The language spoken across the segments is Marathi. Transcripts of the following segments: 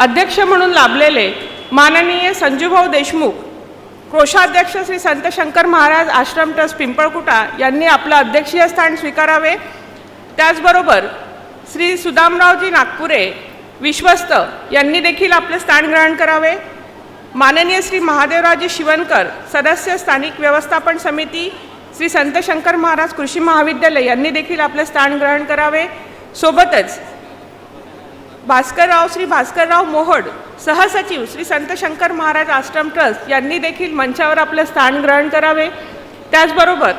अध्यक्ष म्हणून लाभलेले माननीय संजूभाऊ देशमुख, कोषाध्यक्ष श्री संत शंकर महाराज आश्रम ट्रस्ट पिंपळकुटा यांनी आपलं अध्यक्षीय स्थान स्वीकारावे। त्याचबरोबर श्री सुदामरावजी नागपुरे विश्वस्त यांनी देखील आपले स्थान ग्रहण करावे। माननीय श्री महादेवरावजी शिवनकर, सदस्य स्थानिक व्यवस्थापन समिती, श्री संत शंकर महाराज कृषी महाविद्यालय यांनी देखील आपले स्थान ग्रहण करावे। सोबतच श्री भास्करराव मोहोड, सहसचिव श्री संत शंकर महाराज आश्रम ट्रस्ट यांनी देखील मंचावर आपले स्थान ग्रहण करावे। त्याचबरोबर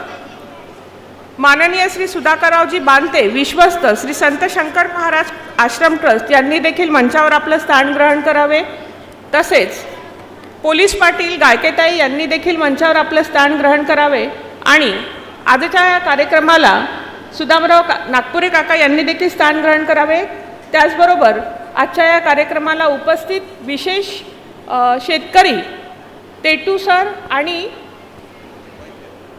माननीय श्री सुधाकररावजी बांते, विश्वस्त श्री संत शंकर महाराज आश्रम ट्रस्ट यांनी देखील मंचावर आपले स्थान ग्रहण करावे। तसेच पोलीस पाटील गायकेताई यांनी देखील मंचावर आपले स्थान ग्रहण करावे आणि आजच्या या कार्यक्रमाला सुदामराव नागपुरे काका यांनी देखील स्थान ग्रहण करावे। त्याचबरोबर आजच्या या कार्यक्रमाला उपस्थित विशेष शेतकरी टेटू सर आणि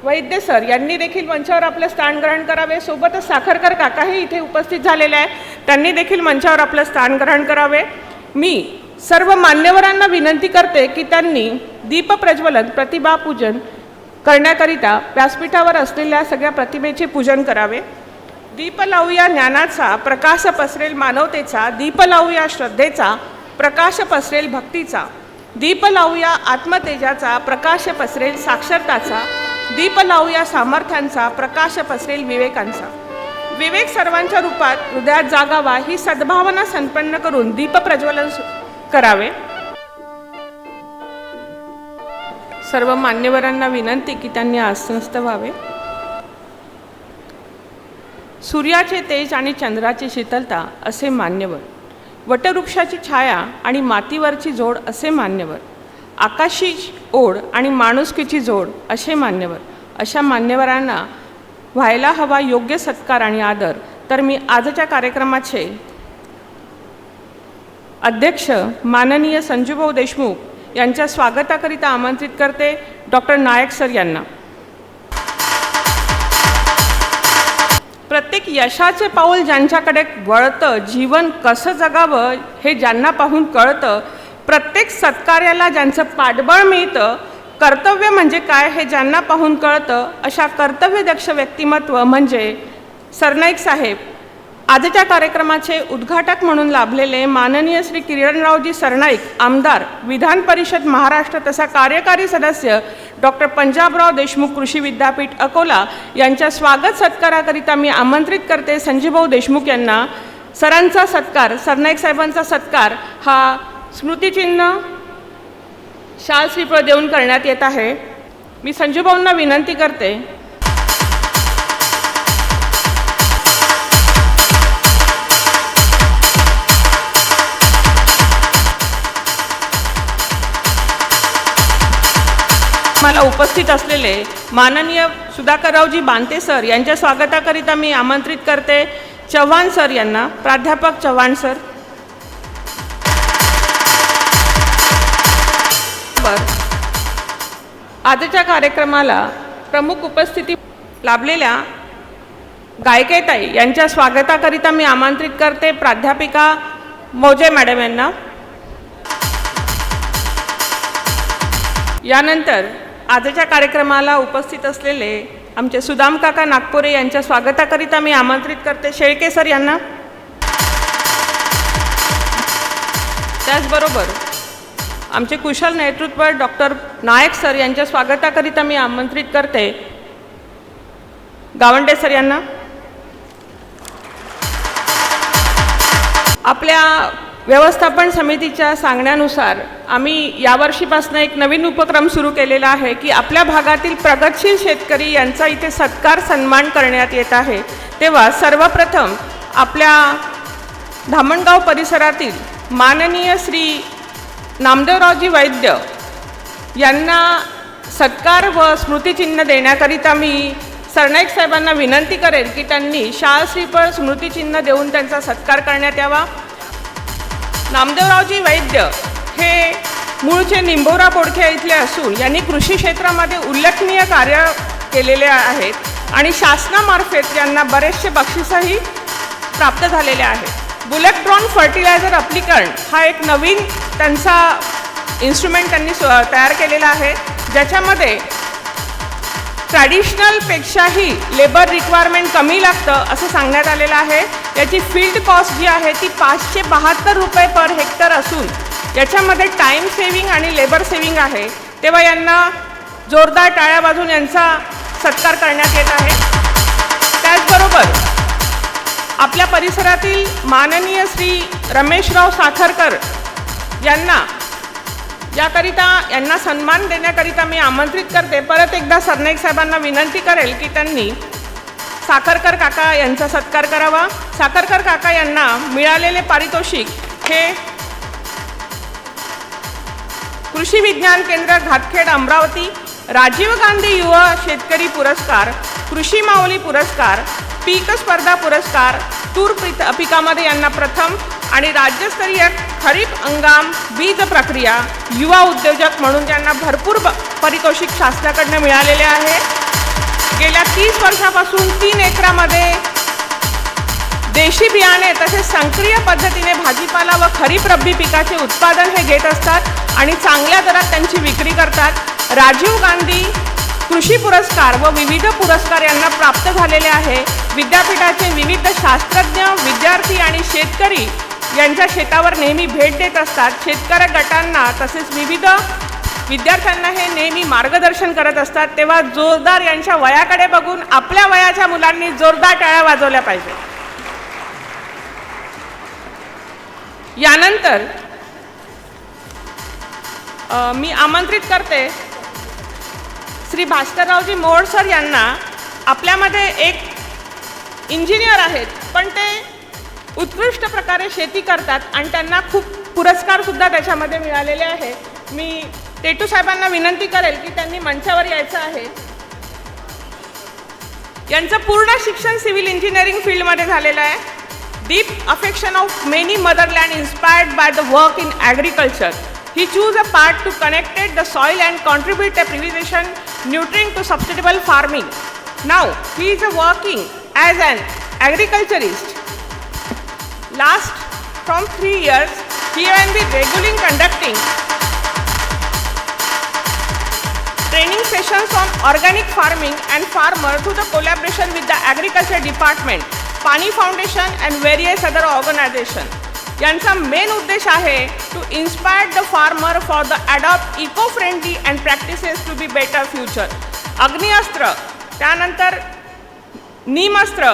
वैद्य सर यांनी देखील मंचावर आपले स्थान ग्रहण करावे। सोबतच साखरकर काकाही इथे उपस्थित झालेले आहे, त्यांनी देखील मंचावर आपले स्थान ग्रहण करावे। मी सर्व मान्यवरांना विनंती करते की त्यांनी दीप प्रज्वलन प्रतिभापूजन करण्याकरिता व्यासपीठावर असलेल्या सगळ्या प्रतिमेचे पूजन करावे। दीप लावूया ज्ञानाचा, प्रकाश पसरेल मानवतेचा, दीप लावूया श्रद्धेचा, प्रकाश पसरेल भक्तीचा, दीप लावूया आत्मतेजाचा, प्रकाश पसरेल साक्षरताचा, दीप लावूया सामर्थ्यांचा, प्रकाश पसरेल विवेकांचा। विवेक सर्वांच्या रूपात हृदयात जागावा ही सद्भावना संपन्न करून दीप प्रज्वलन करावे। सर्व मान्यवरांना विनंती की त्यांनी आसनस्थ व्हावे। सूर्याचे तेज आणि चंद्राची शीतलता असे मान्यवर, वटवृक्षाची छाया आणि मातीवरची जोड असे मान्यवर, आकाशी ओढ आणि माणुसकीची जोड असे मान्यवर, अशा मान्यवरांना व्हायला हवा योग्य सत्कार आणि आदर। तर मी आजच्या कार्यक्रमाचे अध्यक्ष माननीय संजूभाऊ देशमुख यांच्या स्वागताकरिता आमंत्रित करते डॉक्टर नायक सर यांना। प्रत्येक यशाचे पाऊल ज्यांच्याकडे वळतं, जीवन कसं जगावं हे ज्यांना पाहून कळतं, प्रत्येक सत्कार्याला ज्यांचं पाठबळ मिळतं, कर्तव्य म्हणजे काय हे ज्यांना पाहून कळतं, अशा कर्तव्यदक्ष व्यक्तिमत्व म्हणजे सरनाईक साहेब। आजच्या कार्यक्रमाचे उद्घाटक म्हणून लाभलेले माननीय श्री किरणरावजी सरनाईक, आमदार, विधान परिषद महाराष्ट्र तथा कार्यकारी सदस्य डॉक्टर पंजाबराव देशमुख कृषी विद्यापीठ अकोला यांच्या स्वागत सत्काराकरिता मी आमंत्रित करते संजूभाऊ देशमुख यांना। सरांचा सत्कार, सरनाईक साहेबांचा सत्कार हा स्मृतिचिन्ह शाल श्रीफळ देऊन करण्यात येत आहे। मी संजूभाऊंना विनंती करते मला उपस्थित असलेले माननीय सुधाकररावजी बांते सर यांच्या स्वागताकरिता मी आमंत्रित करते चव्हाण सर यांना। प्राध्यापक चव्हाण सर। आजच्या कार्यक्रमाला प्रमुख उपस्थिती लाभलेल्या गायकेताई यांच्या स्वागताकरिता मी आमंत्रित करते प्राध्यापिका मौजे मॅडम यांना। यानंतर आजच्या कार्यक्रमाला उपस्थित असलेले आमचे सुदाम काका नागपुरे यांच्या स्वागताकरिता मी आमंत्रित करते शेळके सर यांना। त्याचबरोबर आमचे कुशल नेतृत्व डॉक्टर नायक सर यांच्या स्वागताकरिता मी आमंत्रित करते गावंडे सर यांना। आपल्या व्यवस्थापन समितीच्या सांगण्यानुसार आम्ही यावर्षीपासून एक नवीन उपक्रम सुरू केलेला आहे की आपल्या भागातील प्रगतशील शेतकरी यांचा इथे सत्कार सन्मान करण्यात येत आहे। तेव्हा सर्वप्रथम आपल्या धामणगाव परिसरातील माननीय श्री नामदेवरावजी वैद्य यांना सत्कार व स्मृतिचिन्ह देण्याकरिता मी सरनाईक साहेबांना विनंती करेन की त्यांनी शाल श्रीफळ स्मृतिचिन्ह देऊन त्यांचा सत्कार करण्यात यावा। नामदेवरावजी वैद्य हे मूळचे निंबोरा बोडखे इथले असून यांनी कृषी क्षेत्रामध्ये उल्लेखनीय कार्य केलेले आहेत आणि शासनामार्फत यांना बरेचसे बक्षीसही प्राप्त झालेले आहेत। बुलेट्रॉन फर्टिलायझर अप्लिकंट हा एक नवीन त्यांचा इन्स्ट्रुमेंट त्यांनी तयार केलेला आहे, ज्याच्यामध्ये ट्रॅडिशनलपेक्षाही लेबर रिक्वायरमेंट कमी लागतं असं सांगण्यात आलेलं आहे. याची फील्ड कॉस्ट जी आहे ती 572 रुपये पर हेक्टर असून याच्यामध्ये टाईम सेविंग आणि लेबर सेविंग आहे. तेव्हा यांना जोरदार टाळ्या वाजवून यांचा सत्कार करण्यात येत आहे. त्याचबरोबर आपल्या परिसरातील माननीय श्री रमेशराव साखरकर यांना सन्मान देण्याकरिता मी आमंत्रित करते. परत एकदा सरनाईक साहेबांना विनंती करेल की त्यांनी साखरकर काका यांचा सत्कार करावा. साखरकर काका यांना मिळालेले पारितोषिक हे कृषी विज्ञान केंद्र घातखेड अमरावती, राजीव गांधी युवा शेतकरी पुरस्कार, कृषी माऊली पुरस्कार, पीक स्पर्धा पुरस्कार, तूर पिकामध्ये यांना प्रथम आणि राज्यस्तरीय खरीप हंगाम बीज प्रक्रिया युवा उद्योजक म्हणून त्यांना भरपूर पारितोषिक शासनाकडून मिळालेले आहे. गेल्या 30 वर्षापासून 3 एकरामध्ये देशी बियाणे तसेच संक्रिय पद्धतीने भाजीपाला व खरीप रब्बी पिकाचे उत्पादन हे घेत असतात आणि चांगल्या दरात त्यांची विक्री करतात. राजीव गांधी कृषी पुरस्कार व विविध पुरस्कार यांना प्राप्त झालेले आहे. विद्यापीठाचे विविध शास्त्रज्ञ, विद्यार्थी आणि शेतकरी यांच्या शेतावर नेहमी भेट देत असतात. शेतकरी गटांना तसेच विविध विद्यार्थ्यांना हे नेहमी मार्गदर्शन करत असतात. तेव्हा जोरदार यांच्या वयाकडे बघून आपल्या वयाच्या मुलांनी जोरदार टाळ्या वाजवल्या पाहिजे. यानंतर मी आमंत्रित करते श्री भास्कररावजी मोहोळ सर यांना. आपल्यामध्ये एक इंजिनियर आहेत पण ते उत्कृष्ट प्रकारे शेती करतात आणि त्यांना खूप पुरस्कारसुद्धा त्याच्यामध्ये मिळालेले आहे. मी टेटू साहेबांना विनंती करेल की त्यांनी मंचावर यायचं आहे. यांचं पूर्ण शिक्षण सिव्हिल इंजिनिअरिंग फील्डमध्ये झालेलं आहे. Deep affection of many motherland inspired by the work in agriculture. He chose a part to connect the soil and contribute a preservation nurturing to sustainable farming. Now he is working as an agriculturist. Last from 3 years he has been regularly conducting training sessions on organic farming and farmer through the collaboration with the agriculture department, Pani Foundation and various other organizations. यांचा मेन उद्देश आहे to inspire the farmer for the adopt eco friendly and practices to be better future. अग्निअस्त्र, त्यानंतर नीमअस्त्र,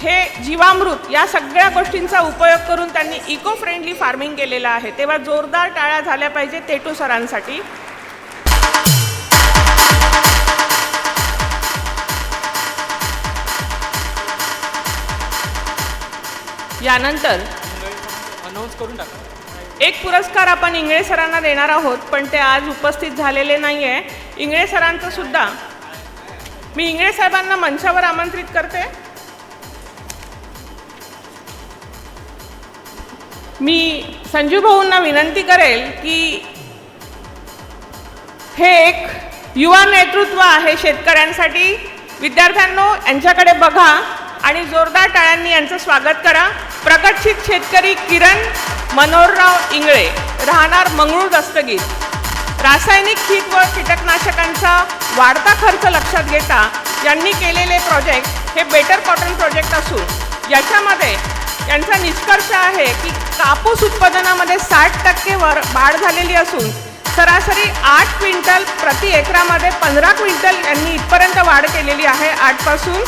हे जीवामृत या सगळ्या गोष्टींचा उपयोग करून त्यांनी इको फ्रेंडली फार्मिंग केलेलं आहे. तेव्हा जोरदार टाळ्या झाल्या पाहिजे टेटू सरांसाठी. यानंतर अनाउन्स करून टाका. एक पुरस्कार आपण इंगळे सरांना देणार आहोत पण ते आज उपस्थित झालेले नाही आहे. इंगळे सरांचं सुद्धा मी इंगळे साहेबांना मंचावर आमंत्रित करते. मी संजू भाऊंना विनंती करेल की हे एक युवा नेतृत्व आहे शेतकऱ्यांसाठी. विद्यार्थ्यांनो यांच्याकडे बघा आणि जोरदार टाळ्यांनी यांचं स्वागत करा. प्रगतशील शेतकरी किरण मनोहरराव इंगळे, राहणार मंगळूर दस्तगीर. रासायनिक खत व कीटकनाशकांचा वाढता खर्च लक्षात घेता यांनी केलेले प्रोजेक्ट हे बेटर कॉटन प्रोजेक्ट असून याच्यामध्ये यांचा निष्कर्ष आहे की कापूस उत्पादनामध्ये 60% वाढ झालेली असून सरासरी 8 क्विंटल प्रति एकरामध्ये 15 क्विंटल यांनी इथपर्यंत वाढ केलेली आहे 8 पासून.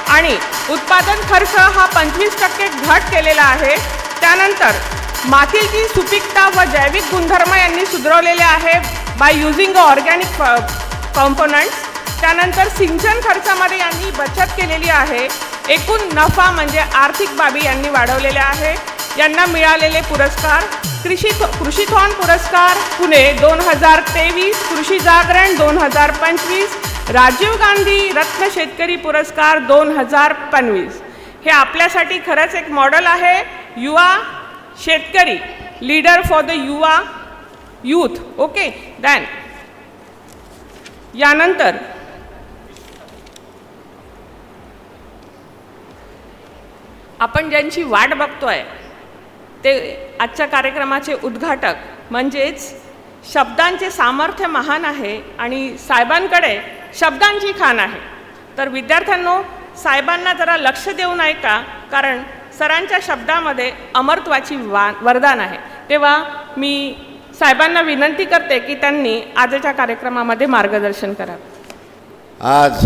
आणि उत्पादन खर्च हा 25% घट केलेला आहे. त्यानंतर मातीची सुपीकता व जैविक गुणधर्म यांनी सुधारलेले आहे बाय युझिंग ऑर्गॅनिक कॉम्पोनंट्स. त्यानंतर सिंचन खर्चामध्ये यांनी बचत केलेली आहे. एकूण नफा म्हणजे आर्थिक बाबी यांनी वाढवलेल्या आहे. यांना मिळालेले पुरस्कार कृषीथॉन पुरस्कार पुणे 2023, कृषी जागरण 2025, राजीव गांधी रत्न शेतकरी पुरस्कार 2025. हे आपल्यासाठी खरंच एक मॉडेल आहे. युवा शेतकरी, लीडर फॉर द युवा यूथ. ओके दॅन यानंतर आपण ज्यांची वाट बघतोय ते आजच्या कार्यक्रमाचे उद्घाटक म्हणजेच शब्दांचे सामर्थ्य महान आहे आणि साहेबांकडे शब्दांची खाण आहे. तर विद्यार्थ्यांनो, साहेबांना जरा लक्ष देऊन ऐका, कारण सरांच्या शब्दामध्ये अमरत्वाची वरदान आहे. तेव्हा मी साहेबांना विनंती करते की त्यांनी आजच्या कार्यक्रमामध्ये मार्गदर्शन करावे. आज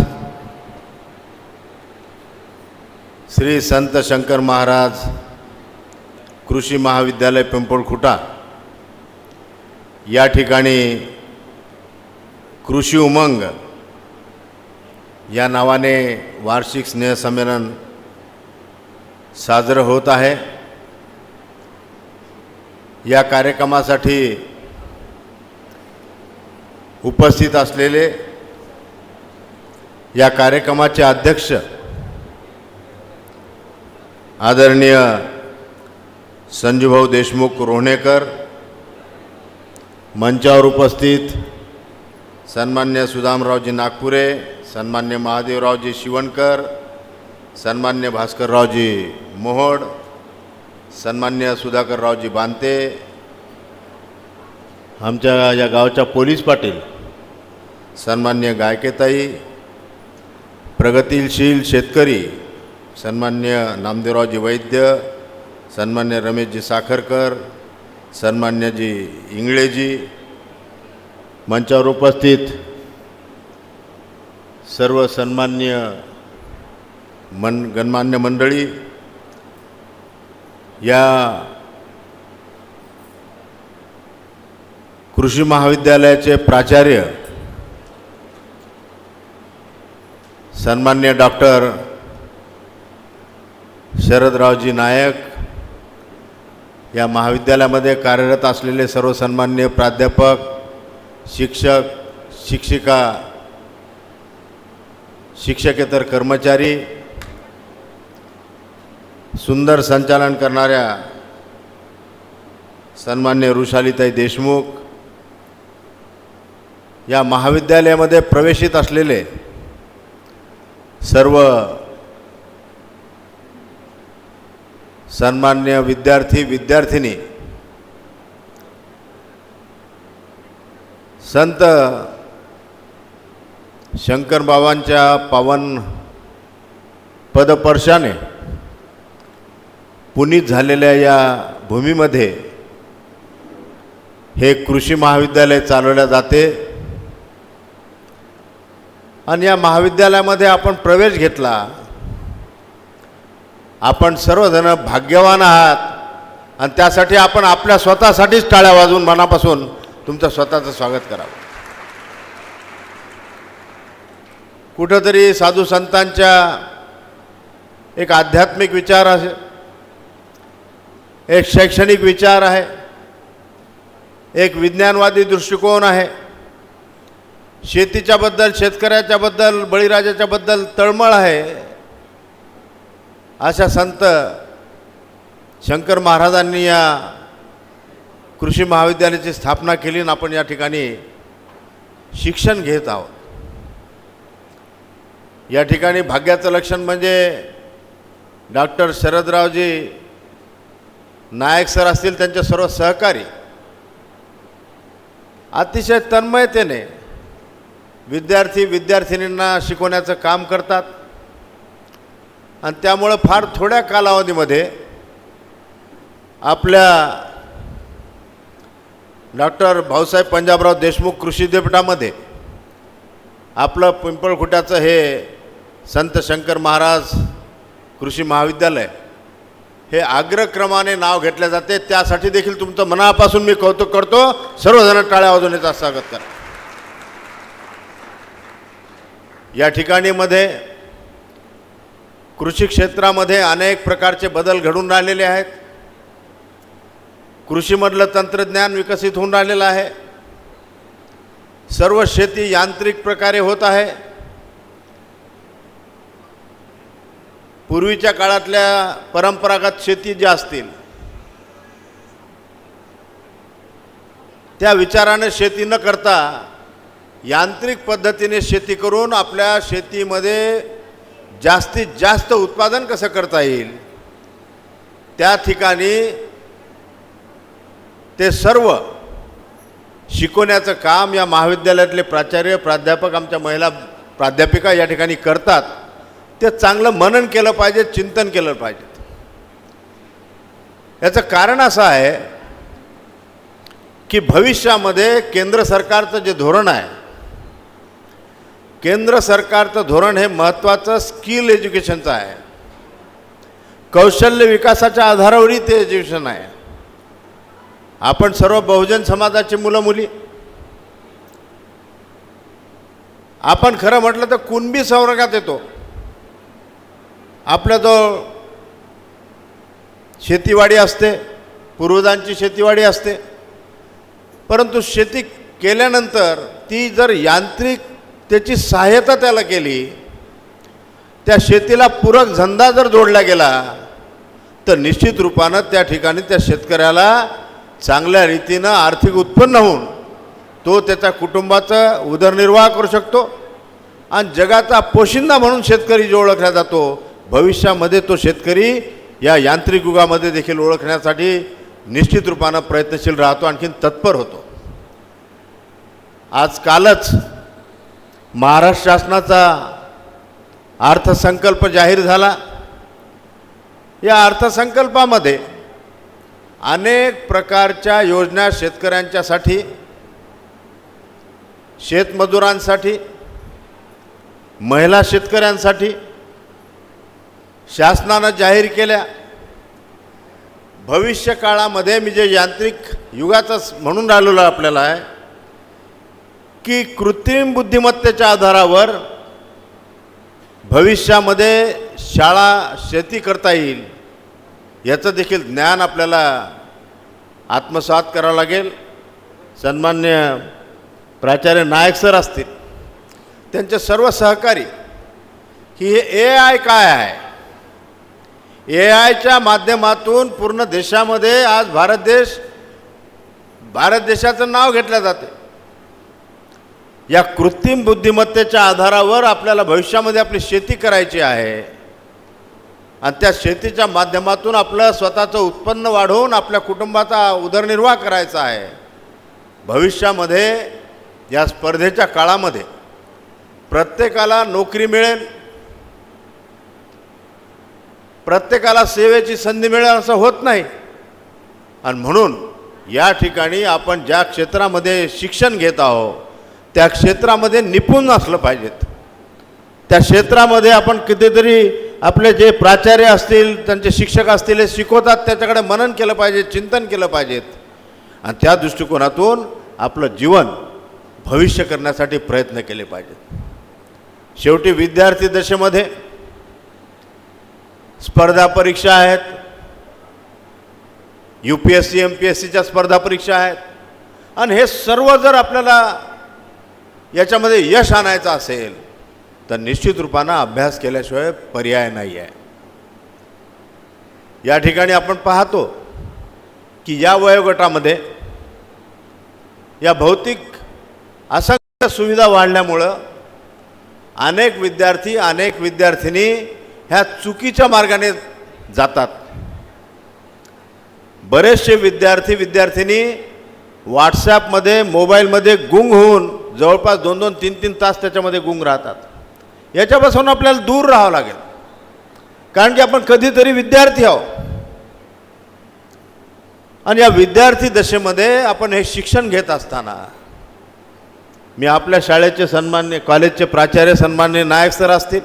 श्री संत शंकर महाराज कृषी महाविद्यालय पिंपळखुटा या ठिकाणी कृषी उमंग या नावाने वार्षिक स्नेहसंमेलन साजरं होत आहे. या कार्यक्रमासाठी उपस्थित असलेले या कार्यक्रमाचे अध्यक्ष आदरणीय संजूभाऊ देशमुख रोहणेकर, मंचावर उपस्थित सन्मान्य सुदामरावजी नागपुरे, सन्मान्य महादेवरावजी शिवणकर, सन्मान्य भास्कररावजी मोहोड, सन्मान्य सुधाकररावजी बांते, आमच्या या गावच्या पोलीस पाटील सन्मान्य गायकेताई, प्रगतिशील शेतकरी सन्मान्य नामदेवरावजी वैद्य, सन्मान्य रमेशजी साखरकर, सन्मान्यजी इंगळेजी, मंचावर उपस्थित सर्व सन्मान्य गणमान्य मंडळी, या कृषी महाविद्यालयाचे प्राचार्य सन्मान्य डॉक्टर शरदरावजी नायक, या महाविद्यालयामध्ये कार्यरत असलेले सर्व सन्मान्य प्राध्यापक, शिक्षक, शिक्षिका, शिक्षकेतर कर्मचारी, सुंदर संचालन करणाऱ्या सन्मान्य ऋषालीताई देशमुख, या महाविद्यालयामध्ये प्रवेशित असलेले सर्व सन्मान्य विद्यार्थी विद्यार्थिनी, संत शंकर बाबांच्या पावन पदस्पर्शाने पुनीत झालेल्या या भूमीमध्ये हे कृषी महाविद्यालय चालवले जाते आणि या महाविद्यालयामध्ये आपण प्रवेश घेतला. आपण सर्वजण भाग्यवान आहात आणि त्यासाठी आपण आपल्या स्वतःसाठीच टाळ्या वाजवून मनापासून तुमचं स्वतःचं स्वागत करावं. कुठंतरी साधू संतांच्या एक आध्यात्मिक विचार आहे, एक शैक्षणिक विचार आहे, एक विज्ञानवादी दृष्टिकोन आहे. शेतीच्याबद्दल, शेतकऱ्याच्याबद्दल, बळीराजाच्याबद्दल तळमळ आहे. अशा संत शंकर महाराजांनी या कृषी महाविद्यालयाची स्थापना केली आणि आपण या ठिकाणी शिक्षण घेत आहोत. या ठिकाणी भाग्याचं लक्षण म्हणजे डॉक्टर शरदरावजी नायक सर असतील, त्यांचे सर्व सहकारी अतिशय तन्मयतेने विद्यार्थी विद्यार्थिनींना शिकवण्याचं काम करतात आणि त्यामुळे फार थोड्या कालावधीमध्ये आपल्या डॉक्टर भाऊसाहेब पंजाबराव देशमुख कृषी विद्यापीठामध्ये आपलं पिंपळखुट्याचं हे संत शंकर महाराज कृषी महाविद्यालय हे अग्रक्रमाने नाव घेतले जाते. त्यासाठी देखील तुमचं मनापासून मी कौतुक करतो. सर्वजण टाळ्या वाजवून याचं स्वागत करा. या ठिकाणी मध्ये कृषी क्षेत्रामध्ये अनेक प्रकारचे बदल घडून राहिलेले आहेत. कृषीमधलं तंत्रज्ञान विकसित होऊन राहिलेलं आहे. सर्व शेती यांत्रिक प्रकारे होत आहे. पूर्वीच्या काळातल्या परंपरागत शेती ज्या असतील त्या विचाराने शेती न करता यांत्रिक पद्धतीने शेती करून आपल्या शेतीमध्ये जास्तीत जास्त उत्पादन कसं करता येईल त्या ठिकाणी ते सर्व शिकवण्याचं काम या महाविद्यालयातले प्राचार्य प्राध्यापक आमच्या महिला प्राध्यापिका या ठिकाणी करतात. ते चांगलं मनन केलं पाहिजे, चिंतन केलं पाहिजे. याचं कारण असं आहे की भविष्यामध्ये केंद्र सरकारचं जे धोरण आहे, केंद्र सरकारचं धोरण हे महत्त्वाचं स्किल एज्युकेशनचं आहे. कौशल्य विकासाच्या आधारावरही ते एज्युकेशन आहे. आपण सर्व बहुजन समाजाची मुलं मुली, आपण खरं म्हटलं तर कुणबी संवर्गात येतो. आपल्याजवळ शेतीवाडी असते, पूर्वजांची शेतीवाडी असते, परंतु शेती केल्यानंतर ती जर यांत्रिक त्याची सहाय्यता त्याला केली, त्या शेतीला पूरक धंदा जर जोडला गेला तर निश्चित रूपानं त्या ठिकाणी त्या शेतकऱ्याला चांगल्या रीतीनं आर्थिक उत्पन्न होऊन तो त्याच्या कुटुंबाचा उदरनिर्वाह करू शकतो. आणि जगाचा पोशिंदा म्हणून शेतकरी जो ओळखला जातो, भविष्यामध्ये तो शेतकरी या यांत्रिक युगामध्ये देखील ओळखण्यासाठी निश्चित रूपानं प्रयत्नशील राहतो, आणखीन तत्पर होतो. आजकालच महाराष्ट्र शासनाचा अर्थसंकल्प जाहीर झाला. या अर्थसंकल्पामध्ये अनेक प्रकारच्या योजना शेतकऱ्यांच्यासाठी, शेतमजुरांसाठी, महिला शेतकऱ्यांसाठी शासनानं जाहीर केल्या. भविष्य काळामध्ये मी जे यांत्रिक युगाचं म्हणून राहिलेलं आपल्याला आहे की कृत्रिम बुद्धिमत्तेच्या आधारावर भविष्यामध्ये शाळा शेती करता येईल, याचं देखील ज्ञान आपल्याला आत्मसात करावं लागेल. सन्मान्य प्राचार्य नायक सर असतील, त्यांचे सर्व सहकारी की हे AI काय आहे, AIच्या माध्यमातून पूर्ण देशामध्ये आज भारत देशाचं नाव घेतलं जाते. या कृत्रिम बुद्धिमत्तेच्या आधारावर आपल्याला भविष्यामध्ये आपली शेती करायची आहे आणि त्या शेतीच्या माध्यमातून आपलं स्वतःचं उत्पन्न वाढवून आपल्या कुटुंबाचा उदरनिर्वाह करायचा आहे. भविष्यामध्ये या स्पर्धेच्या काळामध्ये प्रत्येकाला नोकरी मिळेल, प्रत्येकाला सेवेची संधी मिळेल असं होत नाही. आणि म्हणून या ठिकाणी आपण ज्या क्षेत्रामध्ये शिक्षण घेत आहोत त्या क्षेत्रामध्ये निपुण असलं पाहिजेत. त्या क्षेत्रामध्ये आपण कितीतरी आपले जे प्राचार्य असतील, त्यांचे शिक्षक असतील, हे शिकवतात, त्याच्याकडे मनन केलं पाहिजे, चिंतन केलं पाहिजेत. आणि त्या दृष्टिकोनातून आपलं जीवन भविष्य करण्यासाठी प्रयत्न केले पाहिजेत. शेवटी विद्यार्थी दशेमध्ये स्पर्धा परीक्षा आहेत, UPSC MPSCच्या स्पर्धा परीक्षा आहेत. आणि हे सर्व जर आपल्याला याच्यामध्ये यश आणायचं असेल तर निश्चित रूपानं अभ्यास केल्याशिवाय पर्याय नाही आहे. या ठिकाणी आपण पाहतो की या वयोगटामध्ये या भौतिक असंख्य सुविधा वाढल्यामुळं अनेक विद्यार्थी, अनेक विद्यार्थिनी ह्या चुकीच्या मार्गाने जातात. बरेचसे विद्यार्थिनी व्हॉट्सॲपमध्ये, मोबाईलमध्ये गुंग होऊन जवळपास 2-2, 3-3 तास त्याच्यामध्ये गुंग राहतात. याच्यापासून आपल्याला दूर राहावं लागेल, कारण की आपण कधीतरी विद्यार्थी आहोत. आणि या विद्यार्थी दशेमध्ये आपण हे शिक्षण घेत असताना मी आपल्या शाळेचे सन्मान्य कॉलेजचे प्राचार्य सन्मान्य नायक सर असतील,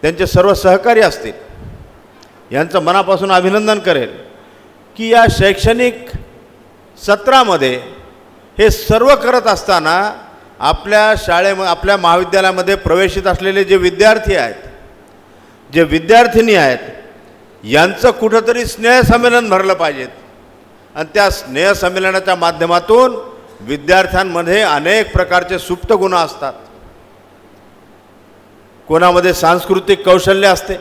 त्यांचे सर्व सहकारी असतील, यांचं मनापासून अभिनंदन करेल की या शैक्षणिक सत्रामध्ये हे सर्व करत असताना आपल्या आपल्या महाविद्यालयामध्ये प्रवेशित असलेले जे विद्यार्थी आहेत, जे विद्यार्थिनी आहेत, यांचं कुठंतरी स्नेहसंमेलन भरलं पाहिजेत. आणि त्या स्नेहसंमेलनाच्या माध्यमातून विद्यार्थ्यांमध्ये अनेक प्रकारचे सुप्त गुण असतात. कोणामध्ये सांस्कृतिक कौशल्य असते,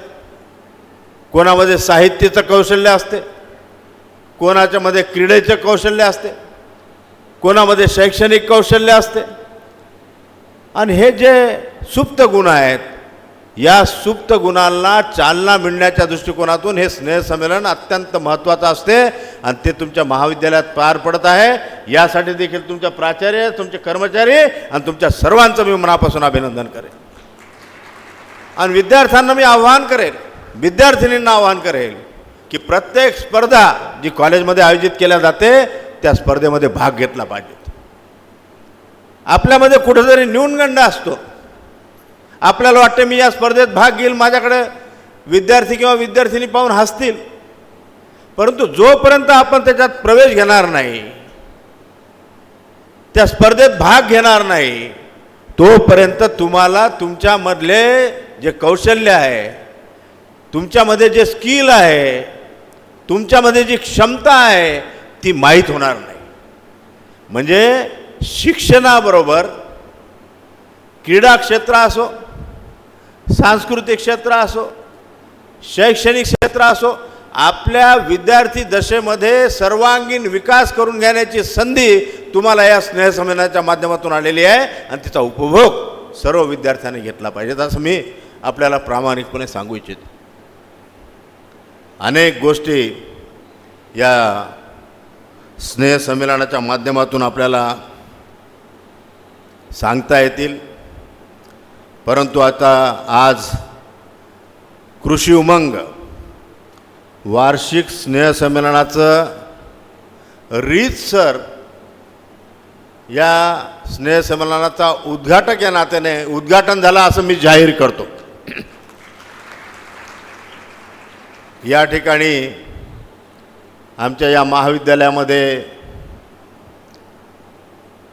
कोणामध्ये साहित्याचं कौशल्य असते, कोणाच्यामध्ये क्रीडेचं कौशल्य असते, कोणामध्ये शैक्षणिक कौशल्य असते. आणि हे जे सुप्त गुण आहेत या सुप्त गुणांना चालना मिळण्याच्या दृष्टिकोनातून हे स्नेहसंमेलन अत्यंत महत्त्वाचं असते आणि ते तुमच्या महाविद्यालयात पार पडत आहे. यासाठी देखील तुमच्या प्राचार्य, तुमचे कर्मचारी आणि तुमच्या सर्वांचं मी मनापासून अभिनंदन करेन. आणि विद्यार्थ्यांना मी आव्हान करेन, विद्यार्थिनींना आव्हान करेल की प्रत्येक स्पर्धा जी कॉलेजमध्ये आयोजित केल्या जाते त्या स्पर्धेमध्ये भाग घेतला पाहिजे. आपल्यामध्ये कुठेतरी न्यूनगंड असतो. आपल्याला वाटते मी या स्पर्धेत भाग घेईल, माझ्याकडे विद्यार्थी किंवा विद्यार्थिनी पाहून हसतील. परंतु जोपर्यंत आपण त्याच्यात प्रवेश घेणार नाही, त्या स्पर्धेत भाग घेणार नाही, तोपर्यंत तुम्हाला तुमच्यामधले जे कौशल्य आहे, तुमच्यामध्ये जे स्किल आहे, तुमच्यामध्ये जी क्षमता आहे ती माहीत होणार नाही. म्हणजे शिक्षणाबरोबर क्रीडा क्षेत्र असो, सांस्कृतिक क्षेत्र असो, शैक्षणिक क्षेत्र असो, आपल्या विद्यार्थी दशेमध्ये सर्वांगीण विकास करून घेण्याची संधी तुम्हाला या स्नेहसंमेलनाच्या माध्यमातून आलेली आहे आणि तिचा उपभोग सर्व विद्यार्थ्यांनी घेतला पाहिजे असं मी आपल्याला प्रामाणिकपणे सांगू इच्छितो. अनेक गोष्टी या स्नेहसंमेलनाच्या माध्यमातून आपल्याला सांगता येतील, परंतु आता आज कृषी उमंग वार्षिक स्नेहसंमेलनाचं रीतसर या स्नेहसंमेलनाचा उद्घाटक या नात्याने उद्घाटन झालं असं मी जाहीर करतो. या ठिकाणी आमच्या या महाविद्यालयामध्ये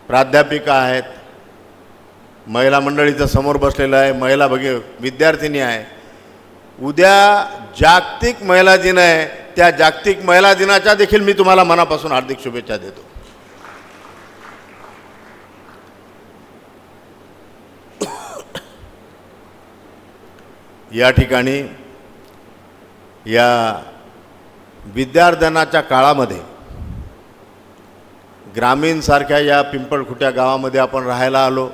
प्राध्यापिका आहेत, महिला मंडळीचं समोर बसलेलं आहे, महिला विद्यार्थिनी आहे. उद्या जागतिक महिला दिन आहे, त्या जागतिक महिला दिनाच्या देखील मी तुम्हाला मनापासून हार्दिक शुभेच्छा देतो. या ठिकाणी या विद्यार्धनाच्या काळामध्ये ग्रामीणसारख्या या पिंपळखुट्या गावामध्ये आपण राहायला आलो.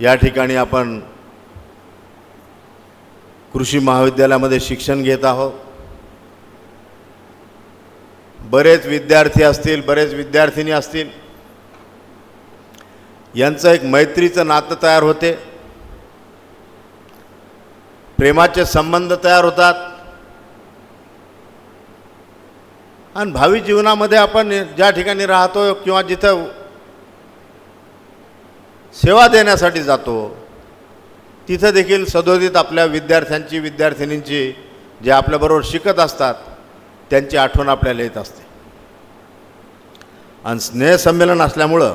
या ठिकाणी आपण कृषी महाविद्यालयामध्ये शिक्षण घेत आहोत. बरेच विद्यार्थी असतील, बरेच विद्यार्थिनी असतील, यांचं एक मैत्रीचं नातं तयार होते, प्रेमाचे संबंध तयार होतात आणि भावी जीवनामध्ये आपण ज्या ठिकाणी राहतो किंवा जिथं सेवा देण्यासाठी जातो तिथं देखील सदोदित आपल्या विद्यार्थ्यांची, विद्यार्थिनींची जे आपल्याबरोबर शिकत असतात त्यांची आठवण आपल्याला येत असते. आणि स्नेहसंमेलन असल्यामुळं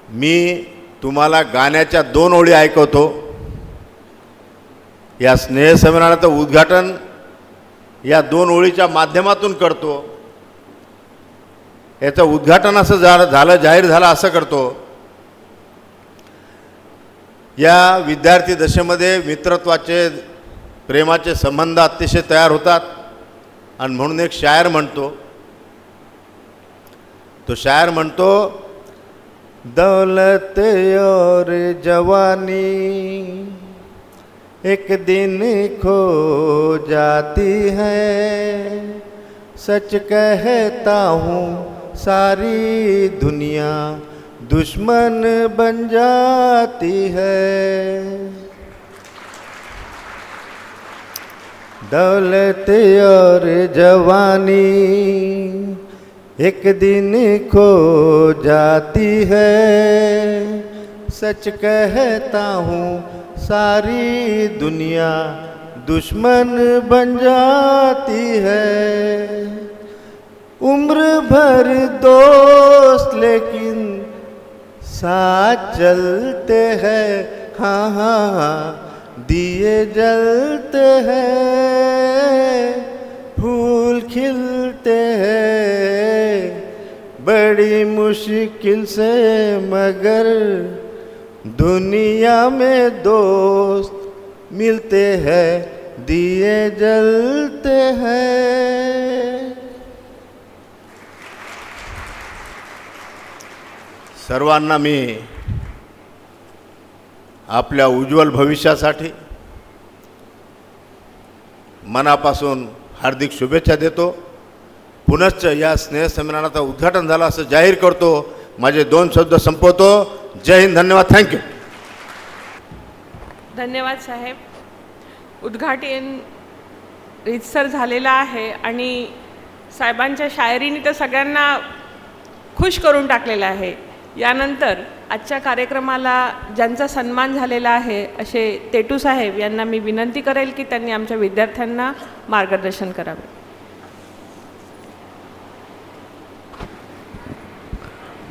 मी तुम्हाला गाण्याच्या 2 ओळी ऐकवतो. या स्नेहसंमेलनाचं उद्घाटन या 2 ओळीच्या माध्यमातून करतो. याचं उद्घाटन असं झालं जाहीर झालं असं करतो. या विद्यार्थी दशेमध्ये मित्रत्वाचे, प्रेमाचे संबंध अतिशय तयार होतात आणि म्हणून एक शायर म्हणतो. तो शायर म्हणतो, दौलत और जवानी एक दिन खो जाती है, सच कहता हूँ सारी दुनिया दुश्मन बन जाती है. दौलत और जवानी एक दिन खो जाती है, सच कहता हूँ सारी दुनिया दुश्मन बन जाती है. उम्र भर दोस्त लेकिन साथ चलते हैं, हाँ हाँ हाँ दिए जलते हैं, फूल खिलते हैं बड़ी मुश्किल से, मगर दुनिया में दोस्त मिलते हैं, दिए जलते हैं. सर्वांना मी आपल्या उज्ज्वल भविष्यासाठी मनापासून हार्दिक शुभेच्छा देतो. पुनश्च या स्नेहसंमेलनाचं उद्घाटन झालं असं जाहीर करतो. माझे 2 शब्द संपवतो. जय हिंद, धन्यवाद, थँक्यू. धन्यवाद साहेब. उद्घाटन रीतसर झालेलं आहे आणि साहेबांच्या शायरीने तर सगळ्यांना खुश करून टाकलेलं आहे. यानंतर आजच्या कार्यक्रमाला ज्यांचा सन्मान झालेला आहे असे तेटू साहेब यांना मी विनंती करेल की त्यांनी आमच्या विद्यार्थ्यांना मार्गदर्शन करावे.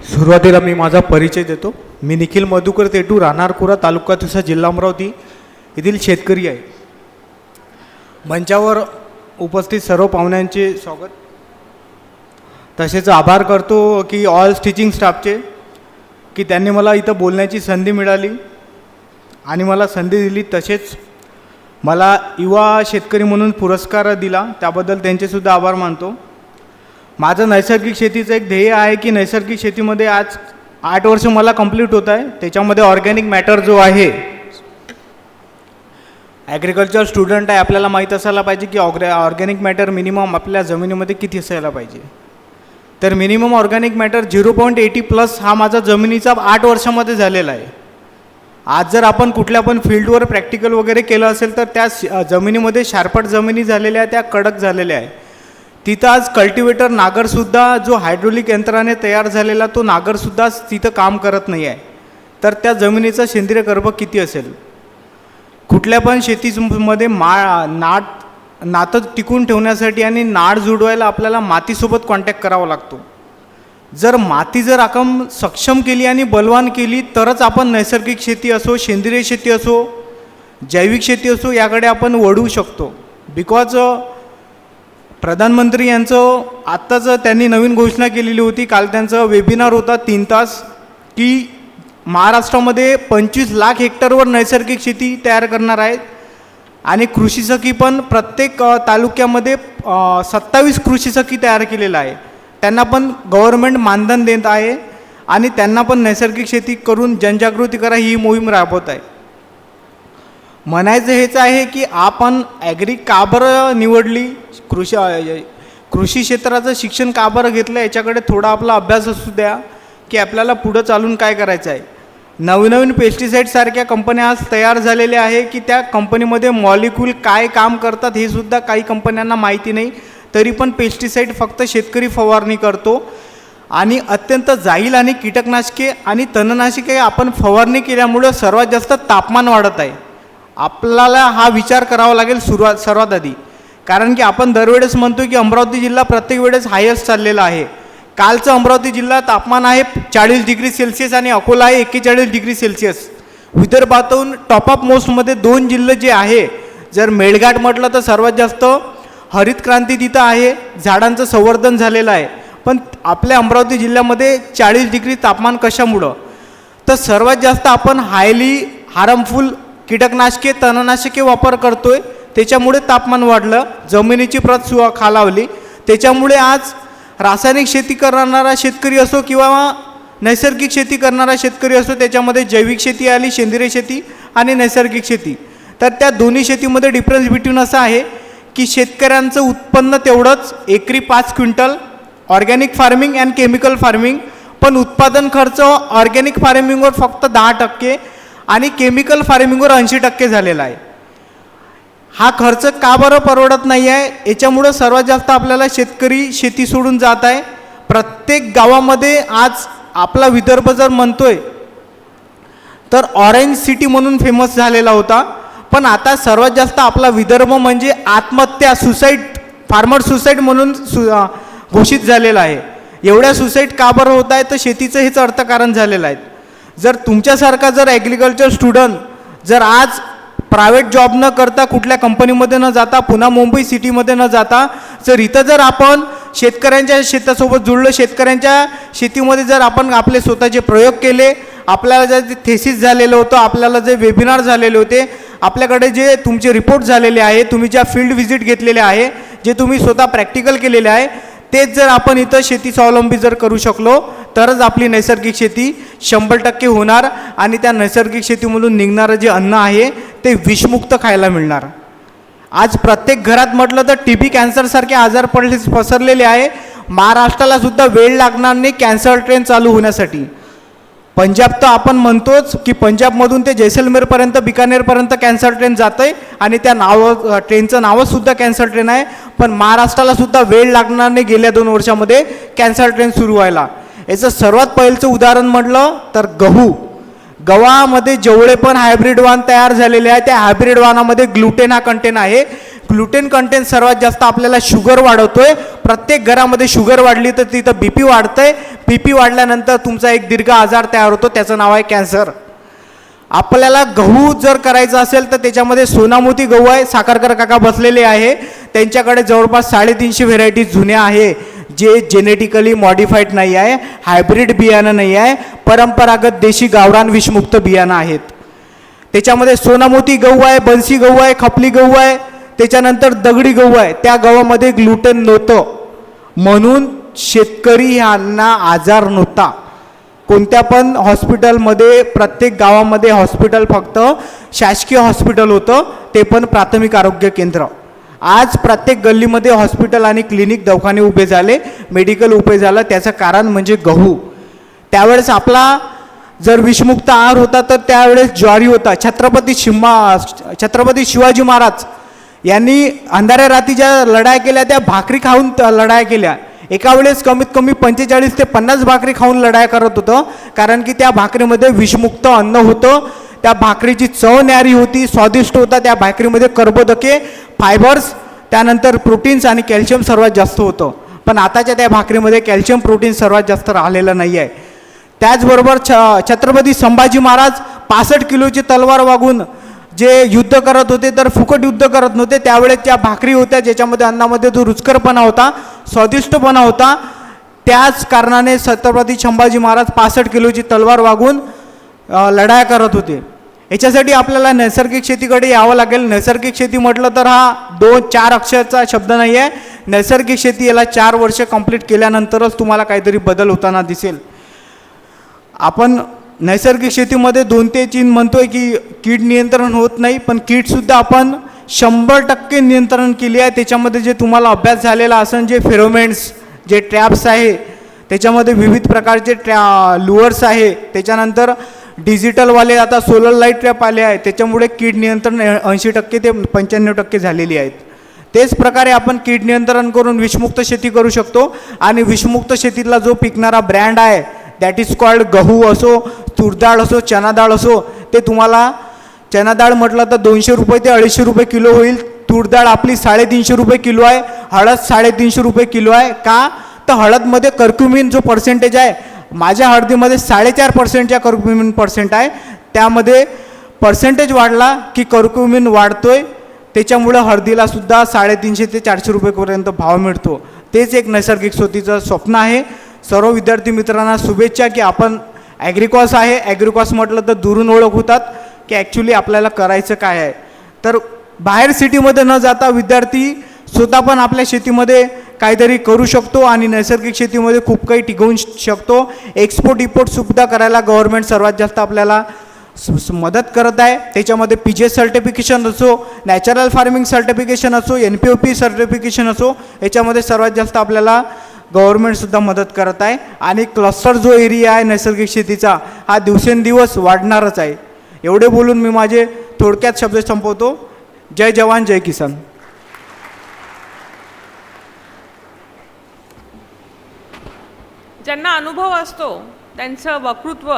सुरुवातीला मी माझा परिचय देतो. मी निखिल मधुकर तेटू, राहणार कुरा, तालुका तिवसा, जिल्हा अमरावती येथील शेतकरी आहे. मंचावर उपस्थित सर्व पाहुण्यांचे स्वागत. तसेच आभार करतो की ऑल टीचिंग स्टाफचे की त्यांनी मला इथं बोलण्याची संधी मिळाली आणि मला संधी दिली. तसेच मला युवा शेतकरी म्हणून पुरस्कार दिला, त्याबद्दल त्यांचेसुद्धा आभार मानतो. माझं नैसर्गिक शेतीचं एक ध्येय आहे की नैसर्गिक शेतीमध्ये आज 8 वर्ष मला कंप्लीट होत आहे. त्याच्यामध्ये ऑर्गॅनिक मॅटर जो आहे, ॲग्रिकल्चर स्टुडंट आहे, आपल्याला माहीत असायला पाहिजे की ऑर्गॅनिक मॅटर मिनिमम आपल्या जमिनीमध्ये किती असायला पाहिजे. तर मिनिमम ऑर्गॅनिक मॅटर 0.80+ हा माझा जमिनीचा 8 वर्षामध्ये झालेला आहे. आज जर आपण कुठल्या पण फील्डवर प्रॅक्टिकल वगैरे केलं असेल तर त्या जमिनीमध्ये शारपट जमिनी झालेल्या आहे, त्या कडक झालेल्या आहे. तिथं आज कल्टिवेटर नागरसुद्धा जो हायड्रोलिक यंत्राने तयार झालेला तो नागरसुद्धा तिथं काम करत नाही आहे. तर त्या जमिनीचा सेंद्रिय गर्भ किती असेल. कुठल्या पण शेतीमध्ये नातं टिकून ठेवण्यासाठी आणि नाड जुडवायला आपल्याला मातीसोबत कॉन्टॅक्ट करावा लागतो. जर माती जर आपण सक्षम केली आणि बलवान केली तरच आपण नैसर्गिक शेती असो, सेंद्रिय शेती असो, जैविक शेती असो याकडे आपण वळू शकतो. बिकॉज प्रधानमंत्री यांचं आत्ताच त्यांनी नवीन घोषणा केलेली होती. काल त्यांचं वेबिनार होता 3 तास की महाराष्ट्रामध्ये 25 लाख हेक्टरवर नैसर्गिक शेती तयार करणार आहेत आणि कृषी सखी पण प्रत्येक तालुक्यामध्ये 27 कृषी सखी तयार केलेला आहे. त्यांना पण गव्हर्नमेंट मानधन देत आहे आणि त्यांना पण नैसर्गिक शेती करून जनजागृती करा ही मोहीम राबवत आहे. म्हणायचं हेच आहे की आपण ॲग्री का बरं निवडली, कृषी क्षेत्राचं शिक्षण का बरं घेतलं, याच्याकडे थोडा आपला अभ्यास असू द्या की आपल्याला पुढं चालून काय करायचं आहे. नवीन पेस्टिसाईडसारख्या कंपन्या आज तयार झालेल्या आहे की त्या कंपनीमध्ये मॉलिक्यूल काय काम करतात हे सुद्धा काही कंपन्यांना माहिती नाही. तरी पण पेस्टिसाईड फक्त शेतकरी फवारणी करतो आणि अत्यंत जाईल आणि कीटकनाशके आणि तणनाशके आपण फवारणी केल्यामुळं सर्वात जास्त तापमान वाढत आहे. आपल्याला हा विचार करावा लागेल सर्वात आधी. कारण की आपण दरवेळेस म्हणतो की अमरावती जिल्हा प्रत्येक वेळेस हायेस्ट चाललेला आहे. कालचं अमरावती जिल्हा तापमान आहे 40 डिग्री सेल्सिअस आणि अकोला आहे 41 डिग्री सेल्सिअस. विदर्भातून टॉपअप मोस्टमध्ये 2 जिल्हे जे आहे, जर मेळघाट म्हटलं तर सर्वात जास्त हरित क्रांती तिथं आहे, झाडांचं संवर्धन झालेलं आहे. पण आपल्या अमरावती जिल्ह्यामध्ये 40 डिग्री तापमान कशामुळं, तर सर्वात जास्त आपण हायली हार्मफुल कीटकनाशके तणनाशके वापर करतोय, त्याच्यामुळे तापमान वाढलं, जमिनीची प्रत खालावली. त्याच्यामुळे आज रासायनिक शेती करणारा शेतकरी असो किंवा नैसर्गिक शेती करणारा शेतकरी असो, त्याच्यामध्ये जैविक शेती आली, सेंद्रिय शेती आणि नैसर्गिक शेती. तर त्या दोन्ही शेतीमध्ये डिफरन्स बिटवीन असा आहे की शेतकऱ्यांचं उत्पन्न तेवढंच, एकरी 5 quintal organic farming and chemical farming, पण उत्पादन खर्च ऑर्गॅनिक फार्मिंगवर फक्त 10% आणि केमिकल फार्मिंगवर 80% झालेला आहे. हा खर्च का बरं परवडत नाही आहे, याच्यामुळं सर्वात जास्त आपल्याला शेतकरी शेती सोडून जात आहे. प्रत्येक गावामध्ये आज आपला विदर्भ जर म्हणतोय तर ऑरेंज सिटी म्हणून फेमस झालेला होता, पण आता सर्वात जास्त आपला विदर्भ म्हणजे आत्महत्या, सुसाईड, फार्मर सुसाईड म्हणून घोषित झालेला आहे. एवढ्या सुसाईड का बरं होत आहे, तर शेतीचं हेच अर्थकारण झालेलं आहे. जर तुमच्यासारखा जर ॲग्रिकल्चर स्टुडंट जर आज प्रायव्हेट जॉब न करता, कुठल्या कंपनीमध्ये न जाता, पुन्हा मुंबई सिटीमध्ये न जाता, जर इथं जर आपण शेतकऱ्यांच्या शेतासोबत जुळलं, शेतकऱ्यांच्या शेतीमध्ये जर आपण आपले स्वतःचे प्रयोग केले, आपल्याला जे थेसिस झालेलं होतं, आपल्याला जे वेबिनार झालेले होते, आपल्याकडे जे तुमचे रिपोर्ट झालेले आहे, तुम्ही ज्या फील्ड व्हिजिट घेतलेले आहे, जे तुम्ही स्वतः प्रॅक्टिकल केलेले आहे, तेच जर आपण इथं शेती स्वावलंबी जर करू शकलो तरच आपली नैसर्गिक शेती 100% होणार आणि त्या नैसर्गिक शेतीमधून निघणारं जे अन्न आहे ते विषमुक्त खायला मिळणार. आज प्रत्येक घरात म्हटलं तर TB कॅन्सरसारखे आजार पसरलेले आहे. महाराष्ट्राला सुद्धा वेळ लागणार नाही कॅन्सर ट्रेन चालू होण्यासाठी. पंजाब तर आपण म्हणतोच की पंजाबमधून ते जैसलमेरपर्यंत बिकानेरपर्यंत कॅन्सर ट्रेन जातं आहे आणि त्या ट्रेनचं नावच सुद्धा कॅन्सर ट्रेन आहे. पण महाराष्ट्राला सुद्धा वेळ लागणार नाही गेल्या 2 वर्षामध्ये कॅन्सर ट्रेन सुरू व्हायला. याचं सर्वात पहिलंचं उदाहरण म्हटलं तर गव्हामध्ये जेवढे पण हायब्रिड वाण तयार झालेले आहे त्या हायब्रिड वाणामध्ये ग्लुटेन हा कंटेन आहे. ग्लुटेन कंटेन सर्वात जास्त आपल्याला शुगर वाढवतोय. प्रत्येक घरामध्ये शुगर वाढली तर तिथं BP वाढतंय. BP वाढल्यानंतर तुमचा एक दीर्घ आजार तयार होतो, त्याचं नाव आहे कॅन्सर. आपल्याला गहू जर करायचा असेल तर त्याच्यामध्ये सोनामोती गहू आहे. साखरकर काका बसलेले आहे, त्यांच्याकडे जवळपास 350 व्हेरायटीज जुन्या आहे जे जेनेटिकली मॉडिफाईड नाही आहे, हायब्रिड बियाणं नाही आहे, परंपरागत देशी गावरान विषमुक्त बियाणं आहेत. त्याच्यामध्ये सोनामोती गहू आहे, बन्सी गहू आहे, खपली गहू आहे, त्याच्यानंतर दगडी गहू आहे. त्या गव्हामध्ये ग्लुटेन नव्हतं म्हणून शेतकरी यांना आजार नव्हता. कोणत्या पण हॉस्पिटलमध्ये प्रत्येक गावामध्ये हॉस्पिटल फक्त शासकीय हॉस्पिटल होतं, ते पण प्राथमिक आरोग्य केंद्र. आज प्रत्येक गल्लीमध्ये हॉस्पिटल आणि क्लिनिक दवाखाने उभे झाले, मेडिकल उभे झालं. त्याचं कारण म्हणजे गहू. त्यावेळेस आपला जर विषमुक्त आहार होता तर त्यावेळेस ज्वारी होता. छत्रपती शिवाजी महाराज यांनी अंधाऱ्या रात्री ज्या लढाया केल्या त्या भाकरी खाऊन लढाया केल्या. एका वेळेस कमीत कमी 45 ते 50 भाकरी खाऊन लढाया करत होतं, कारण की त्या भाकरीमध्ये विषमुक्त अन्न होतं. त्या भाकरीची चव न्यारी होती, स्वादिष्ट होता. त्या भाकरीमध्ये कर्बोदके, फायबर्स, त्यानंतर प्रोटीन्स आणि कॅल्शियम सर्वात जास्त होतं. पण आताच्या त्या भाकरीमध्ये कॅल्शियम प्रोटीन सर्वात जास्त राहिलेलं नाही आहे. त्याचबरोबर छत्रपती संभाजी महाराज 65 किलोची तलवार वागून जे युद्ध करत होते तर फुकट युद्ध करत नव्हते. त्यावेळेस त्या भाकरी होत्या ज्याच्यामध्ये अन्नामध्ये जो रुचकरपणा होता, स्वादिष्टपणा होता. त्याच कारणाने छत्रपती संभाजी महाराज 65 किलोची तलवार वागून लढाया करत होते. याच्यासाठी आपल्याला नैसर्गिक शेतीकडे यावं लागेल. नैसर्गिक शेती म्हटलं तर हा 2-4 अक्षराचा शब्द नाही आहे. नैसर्गिक शेती याला 4 वर्ष कंप्लीट केल्यानंतरच तुम्हाला काहीतरी बदल होताना दिसेल. आपण नैसर्गिक शेतीमध्ये 2 ते 3 म्हणतोय की कीड नियंत्रण होत नाही, पण कीडसुद्धा आपण 100% नियंत्रण केली आहे. त्याच्यामध्ये जे तुम्हाला अभ्यास झालेला असेल, जे फेरोमेन्स, जे ट्रॅप्स आहे, त्याच्यामध्ये विविध प्रकारचे लुअर्स आहे. त्याच्यानंतर डिजिटलवाले आता सोलर लाईट ट्रॅप आले आहे, त्याच्यामुळे कीड नियंत्रण 80% ते 95% झालेली आहेत. तेच प्रकारे आपण कीड नियंत्रण करून विषमुक्त शेती करू शकतो. आणि विषमुक्त शेतीतला जो पिकणारा ब्रँड आहे दॅट इज कॉल्ड गहू असो, तूर डाळ असो, चना डाळ असो. ते तुम्हाला चना डाळ म्हटलं तर 200 रुपये ते 250 रुपये किलो होईल. तूर डाळ आपली 350 रुपये किलो आहे. हळद 350 रुपये किलो आहे. का तर हळदमध्ये कर्क्युमिन जो पर्सेंटेज आहे, माझ्या हळदीमध्ये 4.5%च्या कर्क्युमिन पर्सेंट आहे. त्यामध्ये पर्सेंटेज वाढला की कर्क्युमिन वाढतोय, त्याच्यामुळं हळदीला सुद्धा 350 ते 400 रुपयेपर्यंत भाव मिळतो. तेच एक नैसर्गिक शेतीचं स्वप्न आहे. सर्व विद्यार्थी मित्रांना शुभेच्छा की आपण ॲग्रिकॉस आहे. ॲग्रिकॉस म्हटलं तर दुरून ओळख होतात की ॲक्च्युली आपल्याला करायचं काय आहे. तर बाहेर सिटीमध्ये न जाता विद्यार्थी स्वतः पण आपल्या शेतीमध्ये काहीतरी करू शकतो आणि नैसर्गिक शेतीमध्ये खूप काही टिकवू शकतो. एक्सपोर्ट इम्पोर्टसुद्धा करायला गव्हर्नमेंट सर्वात जास्त आपल्याला मदत करत आहे. त्याच्यामध्ये PGS सर्टिफिकेशन असो, नॅचरल फार्मिंग सर्टिफिकेशन असो, NPOP सर्टिफिकेशन असो, याच्यामध्ये सर्वात जास्त आपल्याला गव्हर्नमेंटसुद्धा मदत करत आहे. आणि क्लस्टर जो एरिया आहे नैसर्गिक शेतीचा हा दिवसेंदिवस वाढणारच आहे. एवढे बोलून मी माझे थोडक्यात शब्द संपवतो. जय जवान जय किसान. ज्यांना अनुभव असतो त्यांचं वक्तृत्व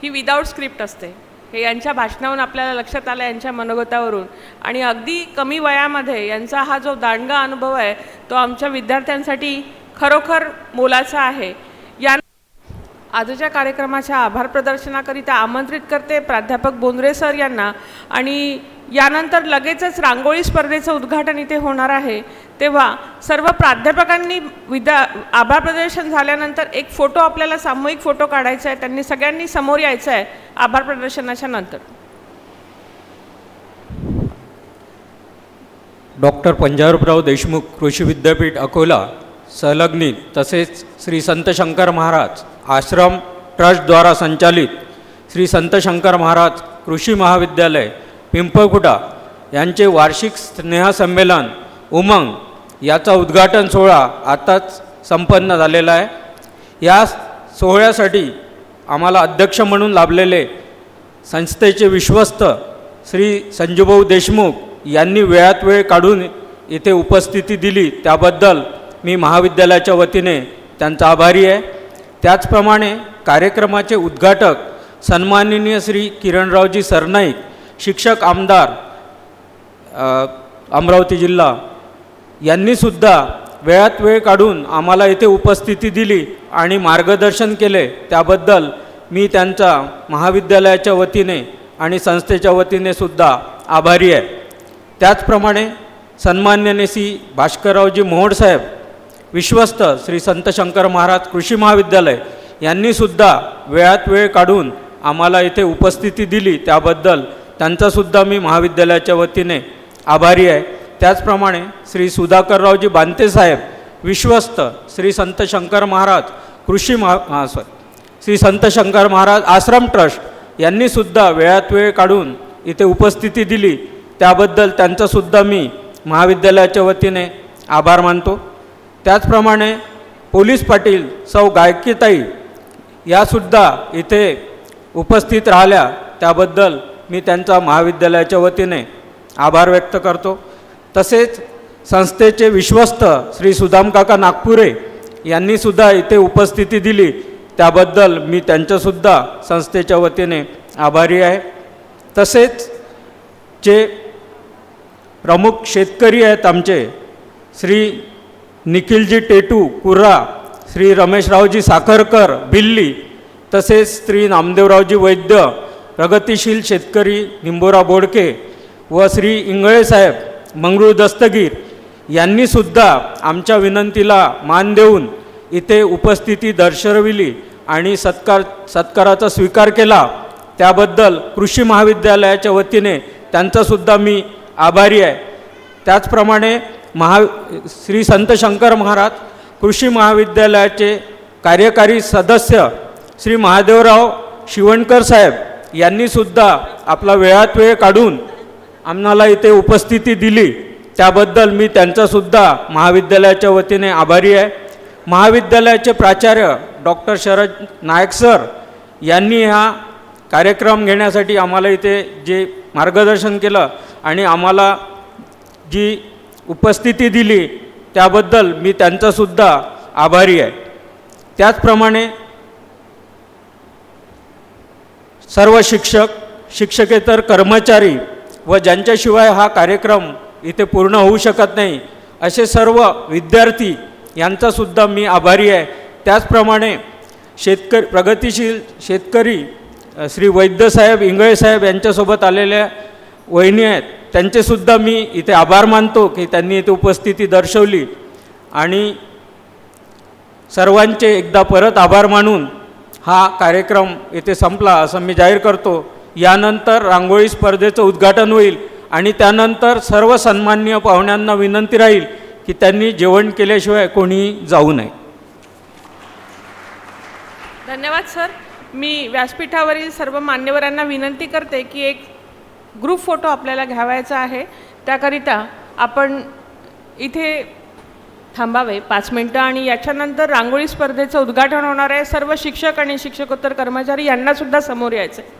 ही विदाऊट स्क्रिप्ट असते. हे यांच्या भाषणावरून आपल्याला लक्षात आलं, यांच्या मनोगतावरून. आणि अगदी कमी वयामध्ये यांचा हा जो दांडगा अनुभव आहे तो आमच्या विद्यार्थ्यांसाठी खरोखर मोलाचा आहे. या आजच्या कार्यक्रमाच्या आभार प्रदर्शनाकरिता आमंत्रित करते प्राध्यापक बोंद्रे सर यांना. आणि यानंतर लगेचच रांगोळी स्पर्धेचं उद्घाटन इथे होणार आहे. तेव्हा सर्व प्राध्यापकांनी आभार प्रदर्शन झाल्यानंतर एक फोटो, आपल्याला सामूहिक फोटो काढायचा आहे. त्यांनी सगळ्यांनी समोर यायचं आहे आभार प्रदर्शनाच्या नंतर. डॉक्टर पंजाबराव देशमुख कृषी विद्यापीठ अकोला संलग्नित तसेच श्री संत शंकर महाराज आश्रम ट्रस्टद्वारा संचालित श्री संत शंकर महाराज कृषी महाविद्यालय पिंपळखुटा यांचे वार्षिक स्नेहसंमेलन उमंग याचा उद्घाटन सोहळा आताच संपन्न झालेला आहे. या सोहळ्यासाठी आम्हाला अध्यक्ष म्हणून लाभलेले संस्थेचे विश्वस्त श्री संजूभाऊ देशमुख यांनी वेळात वेळ काढून इथे उपस्थिती दिली, त्याबद्दल मी महाविद्यालयाच्या वतीने त्यांचा आभारी आहे. त्याचप्रमाणे कार्यक्रमाचे उद्घाटक सन्माननीय श्री किरणरावजी सरनाईक, शिक्षक आमदार अमरावती जिल्हा, यांनीसुद्धा वेळात वेळ काढून आम्हाला इथे उपस्थिती दिली आणि मार्गदर्शन केले, त्याबद्दल मी त्यांचा महाविद्यालयाच्या वतीने आणि संस्थेच्या वतीने सुद्धा आभारी आहे. त्याचप्रमाणे सन्माननीय श्री भास्कररावजी मोहोडसाहेब, विश्वस्त श्री संत शंकर महाराज कृषी महाविद्यालय, यांनीसुद्धा वेळात वेळ काढून आम्हाला इथे उपस्थिती दिली, त्याबद्दल त्यांचासुद्धा मी महाविद्यालयाच्या वतीने आभारी आहे. त्याचप्रमाणे श्री सुधाकररावजी बांते साहेब, विश्वस्त श्री संत शंकर महाराज श्री संत शंकर महाराज आश्रम ट्रस्ट यांनीसुद्धा वेळात वेळ काढून इथे उपस्थिती दिली, त्याबद्दल त्यांचासुद्धा मी महाविद्यालयाच्या वतीने आभार मानतो. त्याचप्रमाणे पोलीस पाटील सौ गायकीताई यासुद्धा इथे उपस्थित राहिल्या, त्याबद्दल मी त्यांचा महाविद्यालयाच्या वतीने आभार व्यक्त करतो. तसेच संस्थेचे विश्वस्त श्री सुदामकाका नागपुरे यांनीसुद्धा इथे उपस्थिती दिली, त्याबद्दल मी त्यांच्यासुद्धा संस्थेच्या वतीने आभारी आहे. तसेच जे प्रमुख शेतकरी आहेत आमचे श्री निखिलजी टेटू कुर्रा, श्री रमेशरावजी साखरकर भिल्ली, तसेच श्री नामदेवरावजी वैद्य प्रगतिशील शेतकरी निंबोरा बोडके व श्री इंगळे साहेब मंगरूळ दस्तगीर यांनीसुद्धा आमच्या विनंतीला मान देऊन इथे उपस्थिती दर्शविली आणि सत्काराचा स्वीकार केला, त्याबद्दल कृषी महाविद्यालयाच्या वतीने त्यांचासुद्धा मी आभारी आहे. त्याचप्रमाणे श्री संत शंकर महाराज कृषी महाविद्यालयाचे कार्यकारी सदस्य श्री महादेवराव शिवणकर साहेब यांनीसुद्धा आपला वेळात वेळ काढून आम्हाला इथे उपस्थिती दिली, त्याबद्दल मी त्यांचासुद्धा महाविद्यालयाच्या वतीने आभारी आहे. महाविद्यालयाचे प्राचार्य डॉक्टर शरद नायक सर यांनी हा कार्यक्रम घेण्यासाठी आम्हाला इथे जे मार्गदर्शन केलं आणि आम्हाला जी उपस्थिती दिली, त्याबद्दल मी त्यांचासुद्धा आभारी आहे. त्याचप्रमाणे सर्व शिक्षक, शिक्षकेतर कर्मचारी व ज्यांच्याशिवाय हा कार्यक्रम इथे पूर्ण होऊ शकत नाही असे सर्व विद्यार्थी यांचासुद्धा मी आभारी आहे. त्याचप्रमाणे प्रगतिशील शेतकरी श्री वैद्यसाहेब इंगळे साहेब यांच्यासोबत आलेल्या वहिनी आहेत, त्यांचेसुद्धा मी इथे आभार मानतो की त्यांनी इथे उपस्थिती दर्शवली. आणि सर्वांचे एकदा परत आभार मानून हा कार्यक्रम इथे संपला असं मी जाहीर करतो. यानंतर रांगोळी स्पर्धेचं उद्घाटन होईल आणि त्यानंतर सर्व सन्माननीय पाहुण्यांना विनंती राहील की त्यांनी जेवण केल्याशिवाय कोणीही जाऊ नये. धन्यवाद सर. मी व्यासपीठावरील सर्व मान्यवरांना विनंती करते की एक ग्रुप फोटो आपल्याला घ्यावायचा आहे, त्याकरिता आपण इथे थांबावे 5 मिनटं आणि याच्यानंतर रांगोळी स्पर्धेचं उद्घाटन होणार आहे. सर्व शिक्षक आणि शिक्षकोत्तर कर्मचारी यांनासुद्धा समोर यायचं आहे.